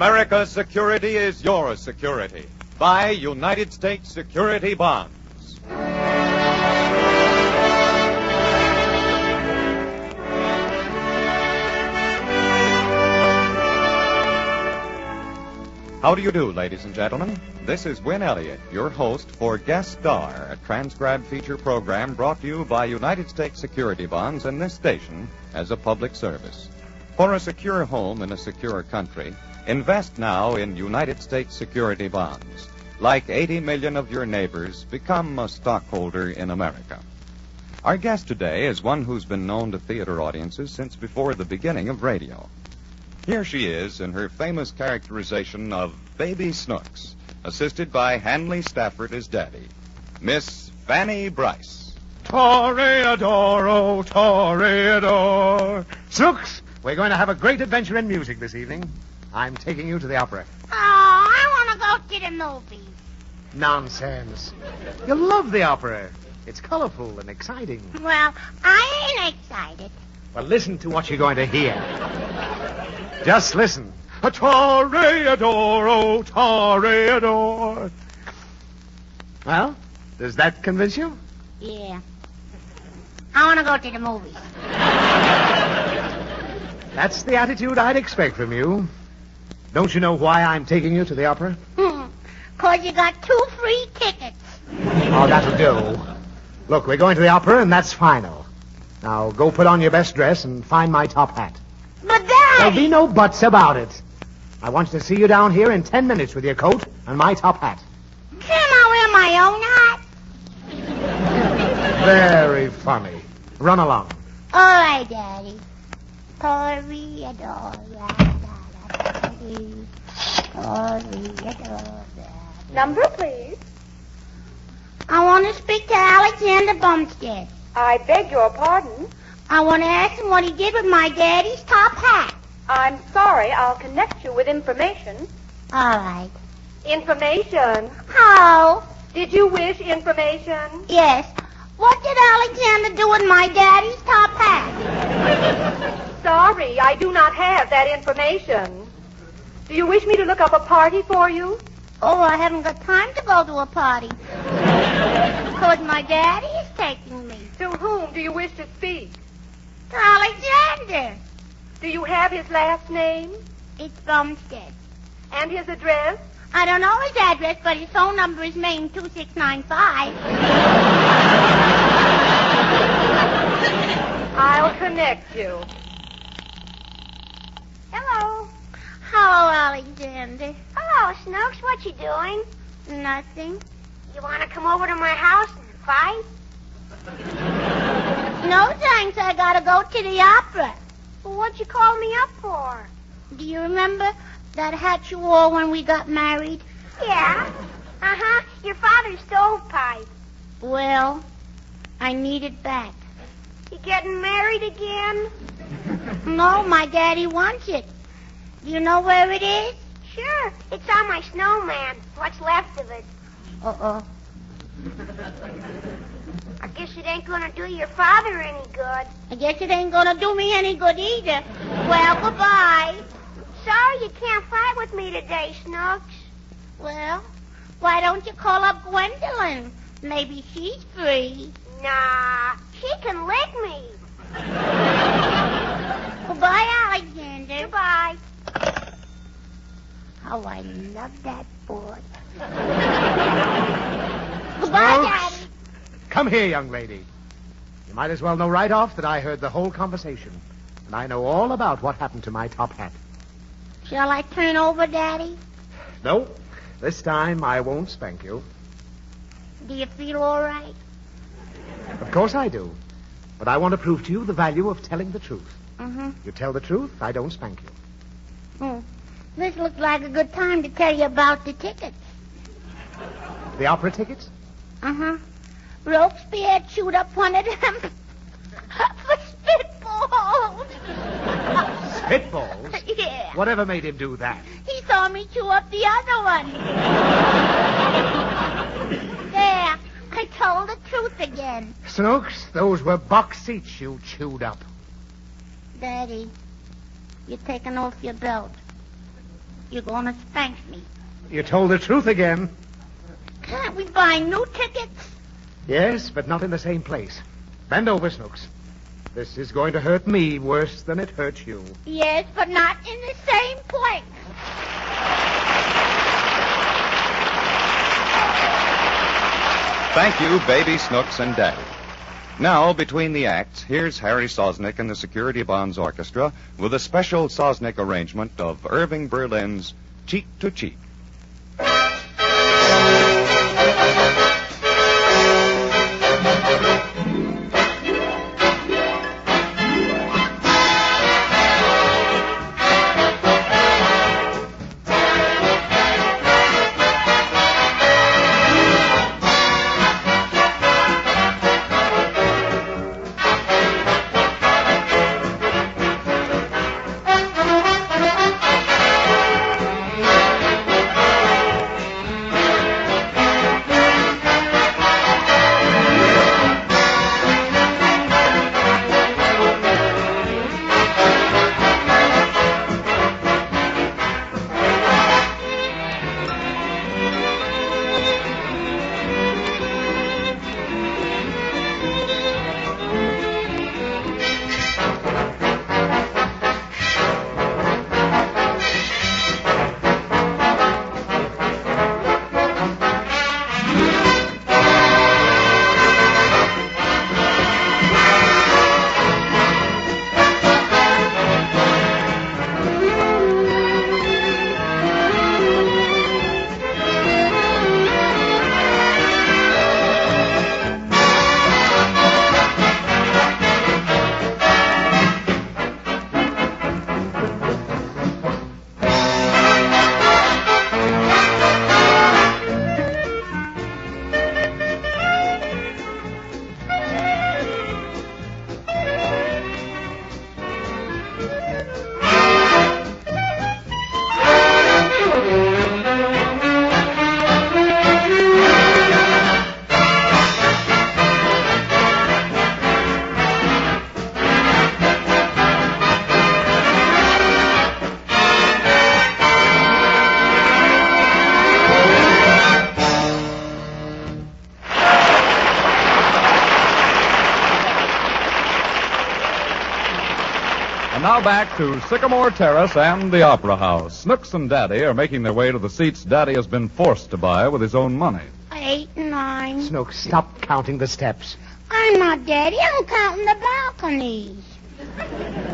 America's security is your security. Buy United States security bonds. How do you do, ladies and gentlemen? This is Win Elliott, your host for Guest Star, a transcribed feature program brought to you by United States Security Bonds and this station as a public service. For a secure home in a secure country, invest now in United States Security Bonds. Like 80 million of your neighbors, become a stockholder in America. Our guest today is one who's been known to theater audiences since before the beginning of radio. Here she is in her famous characterization of Baby Snooks, assisted by Hanley Stafford as Daddy, Miss Fanny Bryce. Toreador, oh, Toreador. Snooks, we're going to have a great adventure in music this evening. I'm taking you to the opera. Oh, I want to go to the movies. Nonsense. You'll love the opera. It's colorful and exciting. Well, I ain't excited. Well, listen to what you're going to hear. Just listen. A Toreador, oh, Toreador. Well, does that convince you? Yeah. I want to go to the movies. That's the attitude I'd expect from you. Don't you know why I'm taking you to the opera? 'Cause you got 2 free tickets. Oh, that'll do. Look, we're going to the opera, and that's final. Now, go put on your best dress and find my top hat. But Dad! There'll be no buts about it. I want to see you down here in 10 minutes with your coat and my top hat. Can't I wear my own hat? Very funny. Run along. All right, Daddy. Toreador. Number, please. I want to speak to Alexander Bumstead. I beg your pardon. I want to ask him what he did with my daddy's top hat. I'm sorry. I'll connect you with information. All right. Information? How? Did you wish information? Yes. What did Alexander do with my daddy's top hat? Sorry, I do not have that information. Do you wish me to look up a party for you? Oh, I haven't got time to go to a party. Because my daddy is taking me. To whom do you wish to speak? To Alexander. Do you have his last name? It's Bumstead. And his address? I don't know his address, but his phone number is Maine 2695. I'll connect you. Hello. Hello, Alexander. Hello, Snooks. What you doing? Nothing. You want to come over to my house and fight? No, thanks. I gotta go to the opera. Well, what'd you call me up for? Do you remember that hat you wore when we got married? Yeah. Uh-huh. Your father's stovepipe. Well, I need it back. You getting married again? No, my daddy wants it. Do you know where it is? Sure. It's on my snowman. What's left of it. Uh-oh. I guess it ain't gonna do your father any good. I guess it ain't gonna do me any good either. Well, goodbye. Sorry you can't fight with me today, Snooks. Well, why don't you call up Gwendolyn? Maybe she's free. Nah, she can lick me. Goodbye, Alexander. Goodbye. How I love that boy. Goodbye, Daddy. Come here, young lady. You might as well know right off that I heard the whole conversation. And I know all about what happened to my top hat. Shall I turn over, Daddy? No, this time I won't spank you. Do you feel all right? Of course I do. But I want to prove to you the value of telling the truth. Mm-hmm. You tell the truth, I don't spank you. This looks like a good time to tell you about the tickets. The opera tickets? Uh-huh. Robespierre chewed up one of them for spitballs. Spitballs? Yeah. Whatever made him do that? He saw me chew up the other one. There. I told the truth again. Snooks, those were box seats you chewed up. Daddy, you're taking off your belt. You're going to spank me. You told the truth again. Can't we buy new tickets? Yes, but not in the same place. Bend over, Snooks. This is going to hurt me worse than it hurts you. Yes, but not in the same place. Thank you, Baby Snooks and Daddy. Now, between the acts, here's Harry Sosnick and the Security Bonds Orchestra with a special Sosnick arrangement of Irving Berlin's Cheek to Cheek. Now back to Sycamore Terrace and the Opera House. Snooks and Daddy are making their way to the seats Daddy has been forced to buy with his own money. 8, 9. Snooks, stop counting the steps. I'm not Daddy. I'm counting the balconies.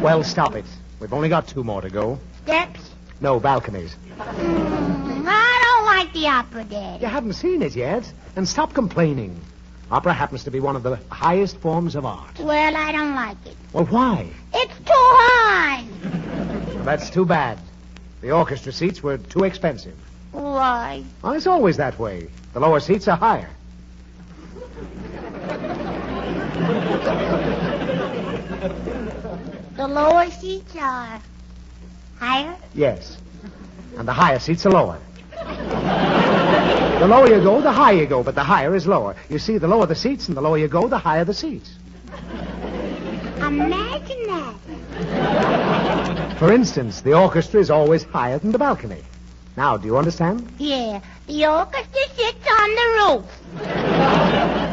Well, stop it. We've only got 2 more to go. Steps? No, balconies. I don't like the opera, Daddy. You haven't seen it yet. And stop complaining. Opera happens to be one of the highest forms of art. Well, I don't like it. Well, why? It's too high. Well, that's too bad. The orchestra seats were too expensive. Why? Well, it's always that way. The lower seats are higher. The lower seats are higher? Yes. And the higher seats are lower. The lower you go, the higher you go, but the higher is lower. You see, the lower the seats and the lower you go, the higher the seats. Imagine that. For instance, the orchestra is always higher than the balcony. Now, do you understand? Yeah, the orchestra sits on the roof.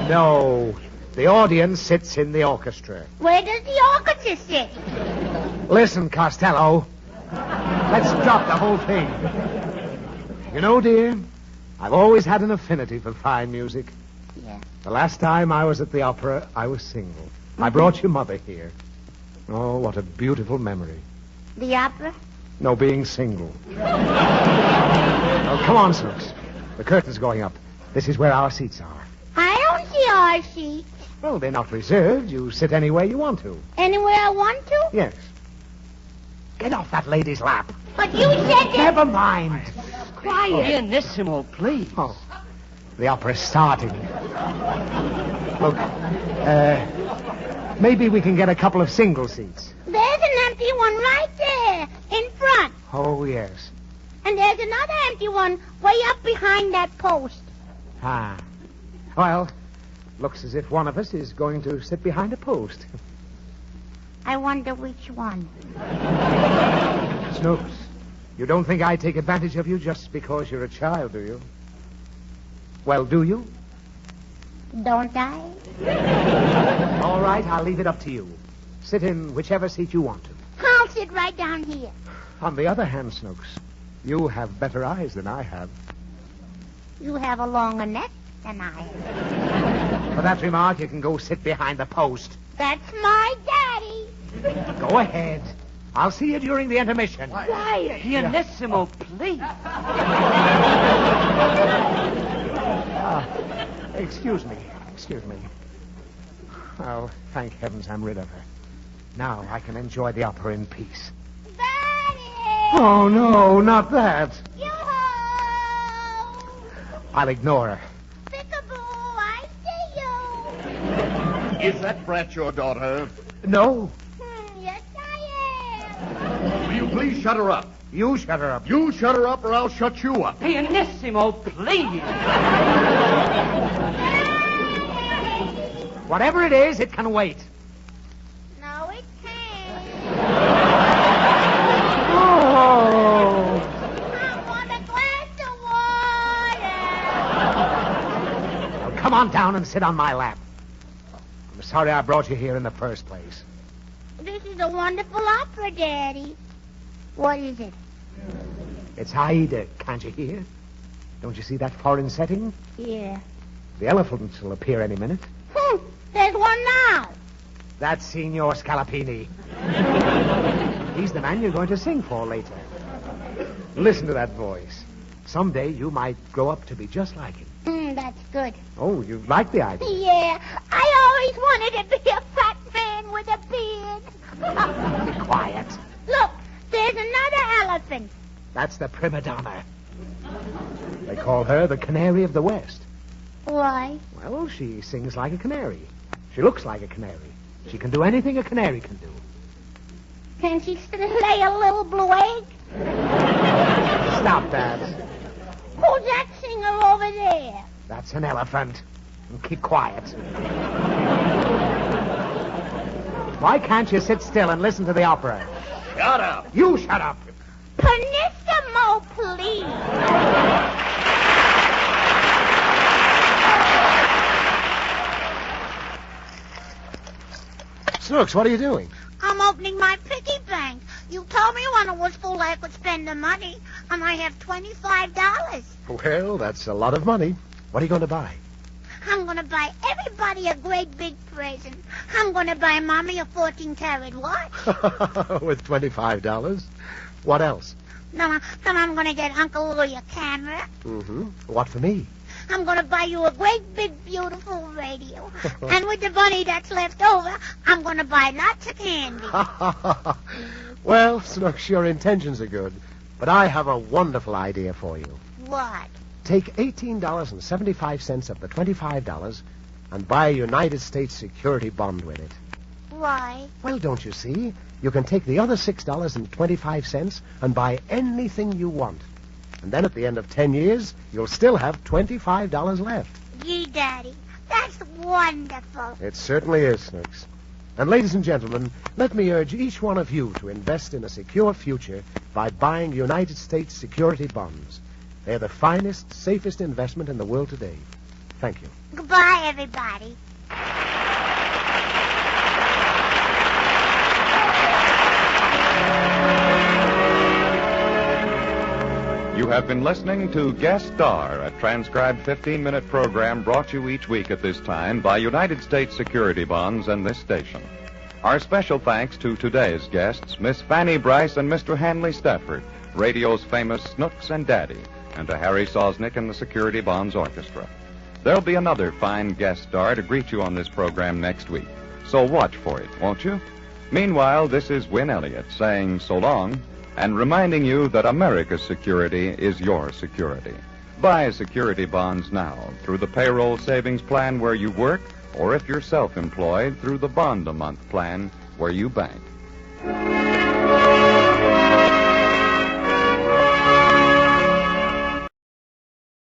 No. The audience sits in the orchestra. Where does the orchestra sit? Listen, Costello. Let's drop the whole thing. You know, dear, I've always had an affinity for fine music. Yeah. The last time I was at the opera, I was single. I brought your mother here. Oh, what a beautiful memory. The opera? No, being single. Oh, come on, Snooks. The curtain's going up. This is where our seats are. I don't see our seats. Well, they're not reserved. You sit anywhere you want to. Anywhere I want to? Yes. Get off that lady's lap. But you said that... Never mind. Pianissimo, please. Oh, the opera's starting. Look, maybe we can get a couple of single seats. There's an empty one right there, in front. Oh, yes. And there's another empty one way up behind that post. Ah. Well, looks as if one of us is going to sit behind a post. I wonder which one. Snooks, You don't think I take advantage of you just because you're a child, do you? Well, do you? Don't I? All right, I'll leave it up to you. Sit in whichever seat you want to. I'll sit right down here. On the other hand, Snooks, you have better eyes than I have. You have a longer neck than I have. For that remark, you can go sit behind the post. That's my daddy. Go ahead. I'll see you during the intermission. Quiet, pianissimo, please. Excuse me. Oh, thank heavens I'm rid of her. Now I can enjoy the opera in peace. Daddy! Oh, no, not that. Yoo-hoo! I'll ignore her. Peekaboo, I see you. Is that brat your daughter? No, Yes, I am. Will you please shut her up? you shut her up. You shut her up or I'll shut you up. Pianissimo, please. Whatever it is, it can wait. No, it can't. Oh. I want a glass of water. Well, come on down and sit on my lap. I'm sorry I brought you here in the first place. This is a wonderful opera, Daddy. What is it? It's Aida, can't you hear? Don't you see that foreign setting? Yeah. The elephants will appear any minute. There's one now. That's Signor Scalapini. He's the man you're going to sing for later. Listen to that voice. Someday you might grow up to be just like him. That's good. Oh, you like the idea? Yeah, I always wanted to be a fat man with a beard. Be quiet. Look, there's another elephant. That's the prima donna. They call her the Canary of the West. Why? Well, she sings like a canary. She looks like a canary. She can do anything a canary can do. Can she lay a little blue egg? Stop that. Who's that singer over there? That's an elephant. And keep quiet. Why can't you sit still and listen to the opera? Shut up. You shut up. Pianissimo, please. Snooks, what are you doing? I'm opening my piggy bank. You told me when it was full I could spend the money, and I have $25. Well, that's a lot of money. What are you going to buy? I'm going to buy everybody a great big present. I'm going to buy Mommy a 14-carat watch. With $25? What else? Then I'm going to get Uncle Louie a camera. Mm-hmm. What for me? I'm going to buy you a great big beautiful radio. And with the money that's left over, I'm going to buy lots of candy. Well, Snooks, your intentions are good. But I have a wonderful idea for you. What? Take $18.75 of the $25 and buy a United States security bond with it. Why? Well, don't you see? You can take the other $6.25 and buy anything you want. And then at the end of 10 years, you'll still have $25 left. Gee, Daddy, that's wonderful. It certainly is, Snooks. And ladies and gentlemen, let me urge each one of you to invest in a secure future by buying United States security bonds. They're the finest, safest investment in the world today. Thank you. Goodbye, everybody. You have been listening to Guest Star, a transcribed 15-minute program brought you each week at this time by United States Security Bonds and this station. Our special thanks to today's guests, Miss Fanny Bryce and Mr. Hanley Stafford, radio's famous Snooks and Daddy, and to Harry Sosnick and the Security Bonds Orchestra. There'll be another fine guest star to greet you on this program next week, so watch for it, won't you? Meanwhile, this is Win Elliott saying so long, and reminding you that America's security is your security. Buy security bonds now through the payroll savings plan where you work, or if you're self-employed, through the bond-a-month plan where you bank.